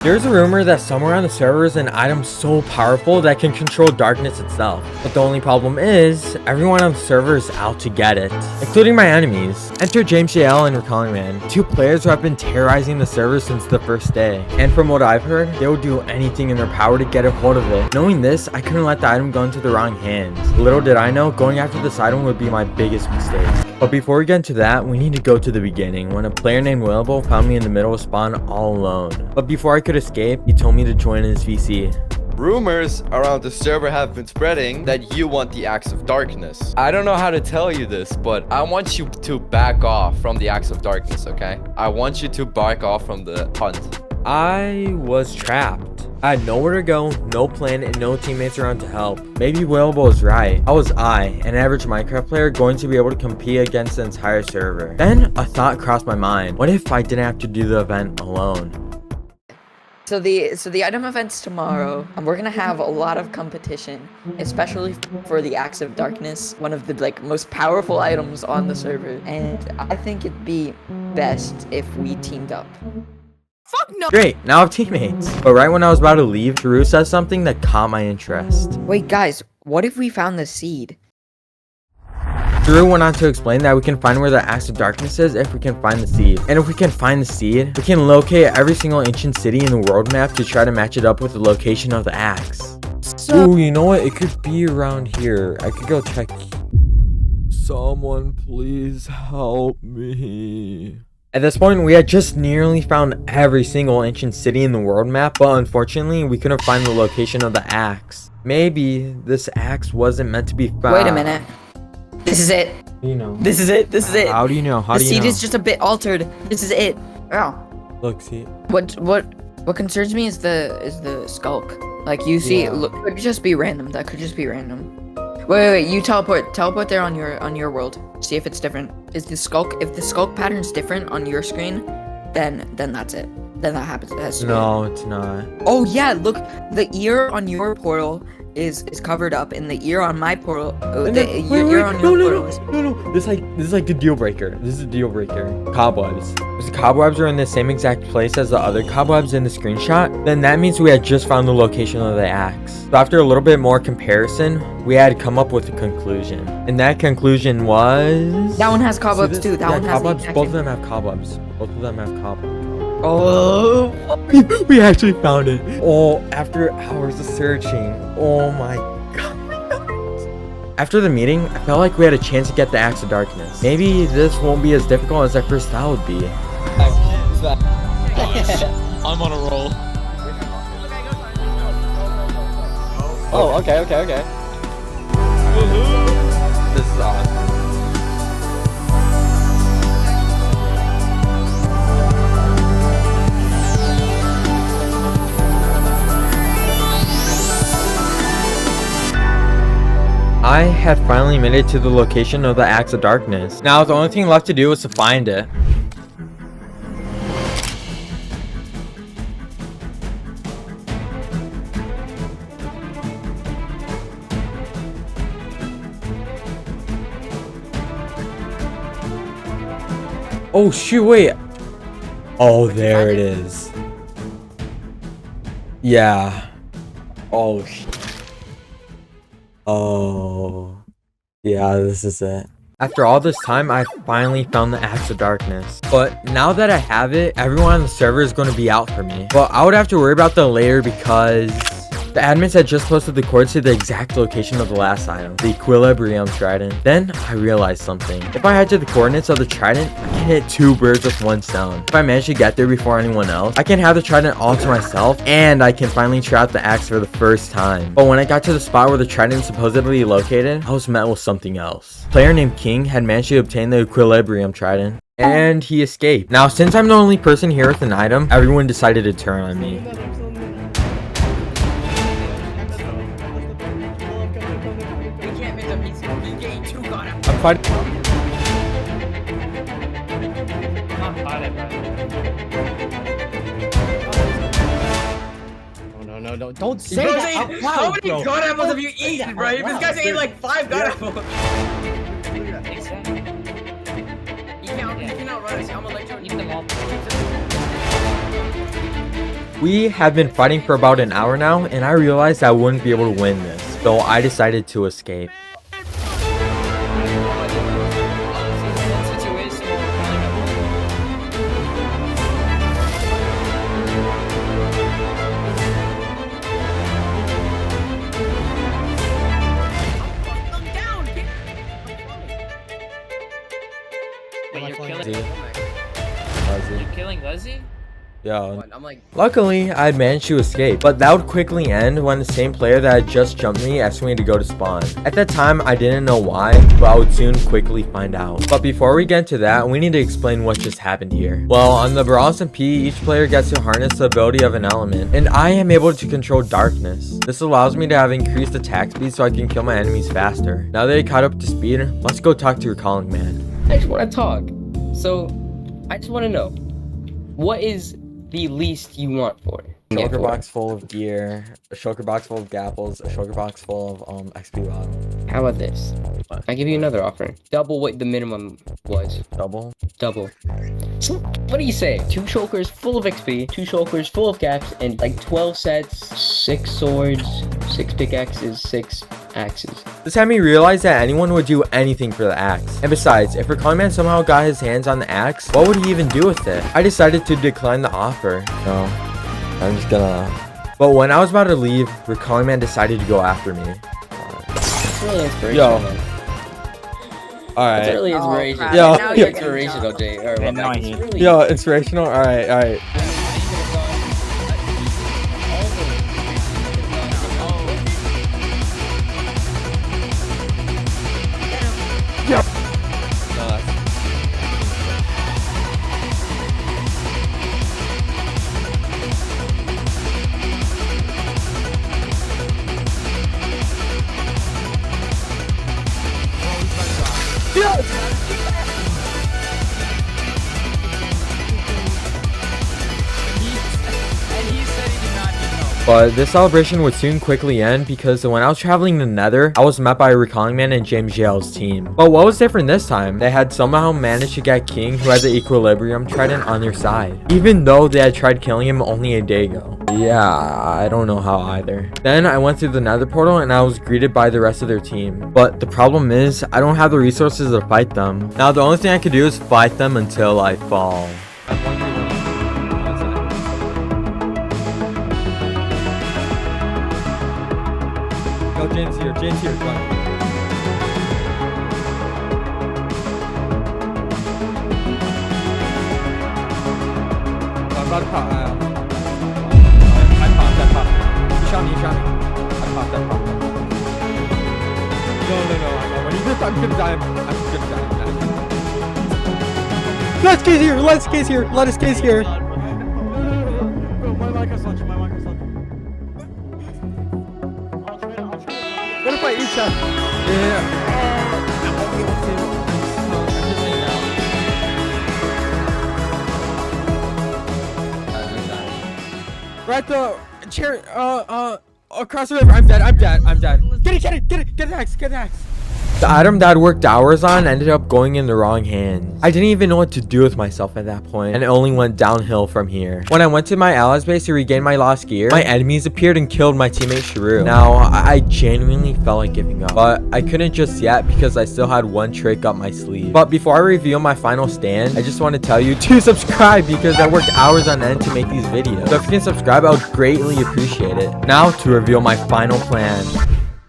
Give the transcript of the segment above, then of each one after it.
There's a rumor that somewhere on the server is an item so powerful that can control darkness itself. But the only problem is, everyone on the server is out to get it, including my enemies. Enter James JL and Recalling Man, two players who have been terrorizing the server since the first day. And from what I've heard, they will do anything in their power to get a hold of it. Knowing this, I couldn't let the item go into the wrong hands. Little did I know, going after this item would be my biggest mistake. But before we get into that, we need to go to the beginning, when a player named Willable found me in the middle of spawn all alone. But before I could escape, he told me to join his VC. Rumors around the server have been spreading that you want the Axe of Darkness. I don't know how to tell you this, but I want you to back off from the Axe of Darkness, okay? I want you to back off from the hunt. I was trapped. I had nowhere to go, no plan, and no teammates around to help. Maybe Willable was right. How was I, an average Minecraft player, going to be able to compete against the entire server? Then a thought crossed my mind. What if I didn't have to do the event alone? So the item event's tomorrow, and we're gonna have a lot of competition, especially for the Axe of Darkness, one of the most powerful items on the server. And I think it'd be best if we teamed up. Fuck no! Great, now I have teammates. But right when I was about to leave, Drew said something that caught my interest. Wait, guys, what if we found the seed? Drew went on to explain that we can find where the Axe of Darkness is if we can find the seed. And if we can find the seed, we can locate every single ancient city in the world map to try to match it up with the location of the axe. Ooh, you know what? It could be around here. I could go check. Someone please help me. At this point, we had just nearly found every single ancient city in the world map, but unfortunately, we couldn't find the location of the axe. Maybe this axe wasn't meant to be found. Wait a minute. This is it. You know. This is it. This is it. How do you know? How do you know? The seed is just a bit altered. This is it. Oh. Look, see. What concerns me is the skulk. Like you see, look, it could just be random. That could just be random. Wait. You teleport there on your world. See if it's different. If the skulk pattern's different on your screen, then that's it. Then that happens. No, it's not. Oh yeah, look, the ear on your portal is covered up, and the ear on my portal. Ear on your portal. No. This is like the deal breaker. This is a deal breaker. Cobwebs. If the cobwebs are in the same exact place as the other cobwebs in the screenshot, then that means we had just found the location of the axe. So after a little bit more comparison, we had come up with a conclusion, and that conclusion was that one has cobwebs too. That one has cobwebs. Both of them have cobwebs. Both of them have cobwebs. Oh, we actually found it. Oh, after hours of searching. Oh my god. After the meeting, I felt like we had a chance to get the Axe of Darkness. Maybe this won't be as difficult as I first thought it would be. I'm on a roll. Oh, okay. This is awesome. I had finally made it to the location of the Axe of Darkness. Now the only thing left to do was to find it. Oh shoot, wait. Oh, there it is. Yeah. Oh shit. Oh, yeah, this is it. After all this time, I finally found the Axe of Darkness. But now that I have it, everyone on the server is going to be out for me. But I would have to worry about that later because the admins had just posted the coordinates to the exact location of the last item, the Equilibrium Trident. Then I realized something. If I head to the coordinates of the Trident, I can hit two birds with one stone. If I manage to get there before anyone else, I can have the Trident all to myself, and I can finally try out the axe for the first time. But when I got to the spot where the Trident is supposedly located, I was met with something else. A player named King had managed to obtain the Equilibrium Trident, and he escaped. Now, since I'm the only person here with an item, everyone decided to turn on me. I'm fighting. No, don't say that. How many god apples have you eaten, bro? This guy's ate like 5 god apples. You cannot run us. I'm gonna let you eat them all. We have been fighting for about an hour now, and I realized I wouldn't be able to win this, so I decided to escape. Wait, you're killing Lizzie. You're killing Lizzie? Yo. I'm like, Luckily, I had managed to escape, but that would quickly end when the same player that had just jumped me asked me to go to spawn. At that time, I didn't know why, but I would soon quickly find out. But before we get to that, we need to explain what just happened here. Well, on the Brawl SMP, each player gets to harness the ability of an element, and I am able to control darkness. This allows me to have increased attack speed so I can kill my enemies faster. Now that I caught up to speed, let's go talk to your calling man. I just want to talk. So, I just want to know, what is the least you want for it? A shulker box full of gear, a shulker box full of gapples, a shulker box full of XP bottle. How about this? I give you another offer. Double what the minimum was. Double? Double. So, what do you say? 2 shulkers full of XP, 2 shulkers full of gaps, and like 12 sets, 6 swords, 6 pickaxes, 6 axes. This had me realize that anyone would do anything for the axe. And besides, if Recalling Man somehow got his hands on the axe, what would he even do with it? I decided to decline the offer. No, I'm just gonna... But when I was about to leave, Recalling Man decided to go after me. It's really inspirational. Yo. Man. Alright. It's really inspirational. crap. Yo. Now you're Inspirational, Jay. Or, And now I it's hate- really... Yo, inspirational? Alright. But this celebration would soon quickly end because when I was traveling to Nether, I was met by Recalling Man and James JL's team. But what was different this time? They had somehow managed to get King, who had the Equilibrium Trident, on their side, even though they had tried killing him only a day ago. Yeah, I don't know how either. Then I went through the Nether portal and I was greeted by the rest of their team. But the problem is, I don't have the resources to fight them. Now the only thing I could do is fight them until I fall. Go, James here, come on. I'm about to pop. I popped. You shot me. I popped. No. When you I'm gonna die. Let's get here. Let us case here. What if I eat that? Yeah. I won't be able to. I'm just hanging out. Right the chair. Across the river. I'm dead. Get it, Axe. The item that I worked hours on ended up going in the wrong hands. I didn't even know what to do with myself at that point, and it only went downhill from here. When I went to my allies base to regain my lost gear, my enemies appeared and killed my teammate Shrew. Now, I genuinely felt like giving up, but I couldn't just yet because I still had one trick up my sleeve. But before I reveal my final stand, I just want to tell you to subscribe because I worked hours on end to make these videos. So if you can subscribe, I would greatly appreciate it. Now to reveal my final plan.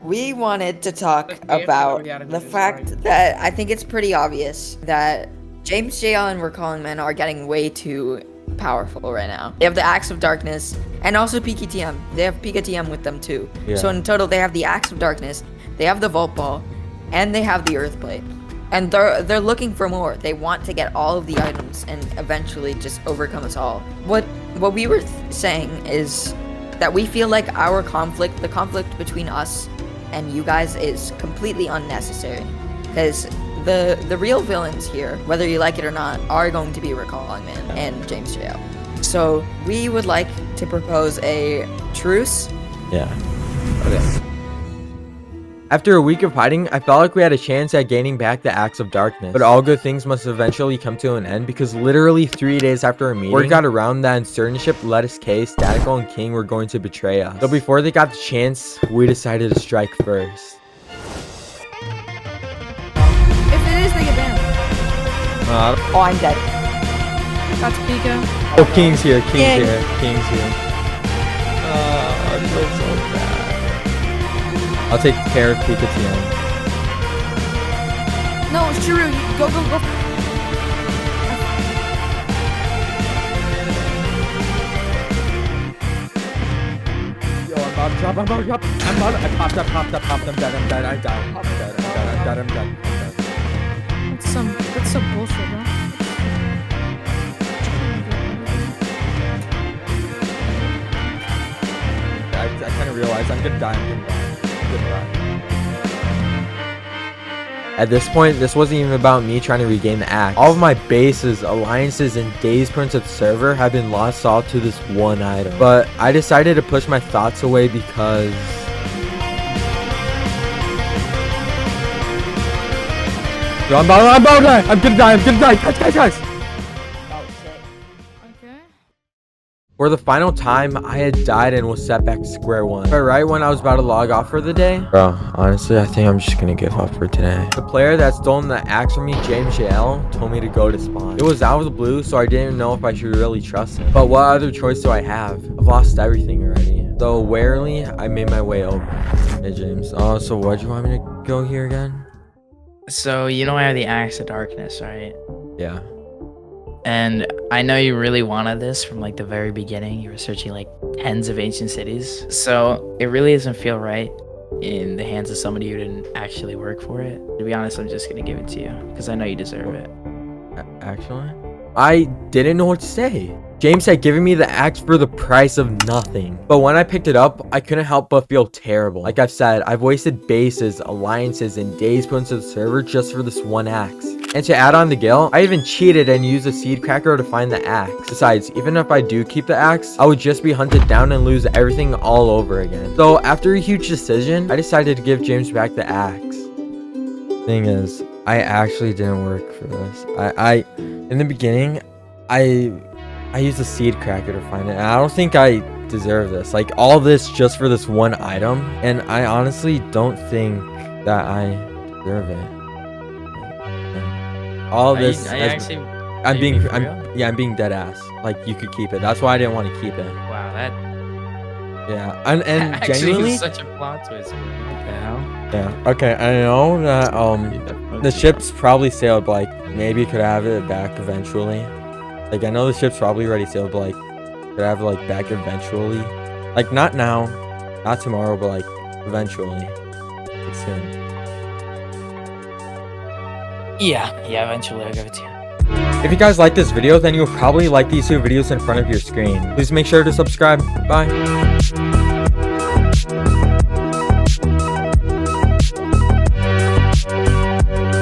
We wanted to talk about the fact that I think it's pretty obvious that James JL and Recalling Man are getting way too powerful right now. They have the Axe of Darkness and also PKTM. They have PKTM with them too. Yeah. So in total, they have the Axe of Darkness, they have the Vault Ball, and they have the Earthplate. And they're looking for more. They want to get all of the items and eventually just overcome us all. What we were saying is that we feel like the conflict between us and you guys is completely unnecessary, because the real villains here, whether you like it or not, are going to be Recalling Man and James JL. So we would like to propose a truce. Yeah. Okay. After a week of hiding, I felt like we had a chance at gaining back the Axe of Darkness. But all good things must eventually come to an end because literally 3 days after our meeting, word got around that Uncertain Ship, Lettuce K, Statical, and King were going to betray us. So before they got the chance, we decided to strike first. If it is, they get banned. Oh, I'm dead. That's Pika. Oh, King's here, King's Yeah. here, King's here. I feel so bad. I'll take care of Pika TM. No, Shiru, go. Yo, I'm about to drop. I popped up, I'm dead, I'm dead. That's some bullshit, bro. I kind of realized I'm gonna die. At this point, this wasn't even about me trying to regain the axe. All of my bases, alliances, and days points of the server have been lost all to this one item. But I decided to push my thoughts away because... Yo, I'm about to die! I'm gonna die! Guys! Okay. For the final time, I had died and was set back to square one. But right when I was about to log off for the day, bro, honestly, I think I'm just gonna give up for today. The player that stolen the axe from me, James JL, told me to go to spawn. It was out of the blue, so I didn't know if I should really trust him. But what other choice do I have? I've lost everything already. So warily, I made my way over. Hey, James. Oh, so why'd you want me to go here again? So, you know I have the Axe of Darkness, right? Yeah. And I know you really wanted this from like the very beginning. You were searching like tens of ancient cities. So it really doesn't feel right in the hands of somebody who didn't actually work for it. To be honest, I'm just gonna give it to you because I know you deserve it. Actually, I didn't know what to say. James had given me the axe for the price of nothing. But when I picked it up, I couldn't help but feel terrible. Like I've said, I've wasted bases, alliances, and days points of the server just for this one axe. And to add on the guilt, I even cheated and used a seed cracker to find the axe. Besides, even if I do keep the axe, I would just be hunted down and lose everything all over again. So after a huge decision, I decided to give James back the axe. Thing is, I actually didn't work for this. In the beginning, I used a seed cracker to find it, and I don't think I deserve this. Like, all this just for this one item, and I honestly don't think that I deserve it. All this, I'm being dead ass. Like, you could keep it. That's why I didn't want to keep it. Wow, that Yeah, and actually genuinely, is such a plot twist. What the hell? yeah. Okay, I know that the ships probably sailed, but like maybe could have it back eventually. Like, I know the ship's probably already sailed, but like could have it like back eventually. Like, not now, not tomorrow, but like eventually. Like, soon. Yeah, eventually I'll give it to you. If you guys like this video, then you'll probably like these two videos in front of your screen. Please make sure to subscribe. Bye.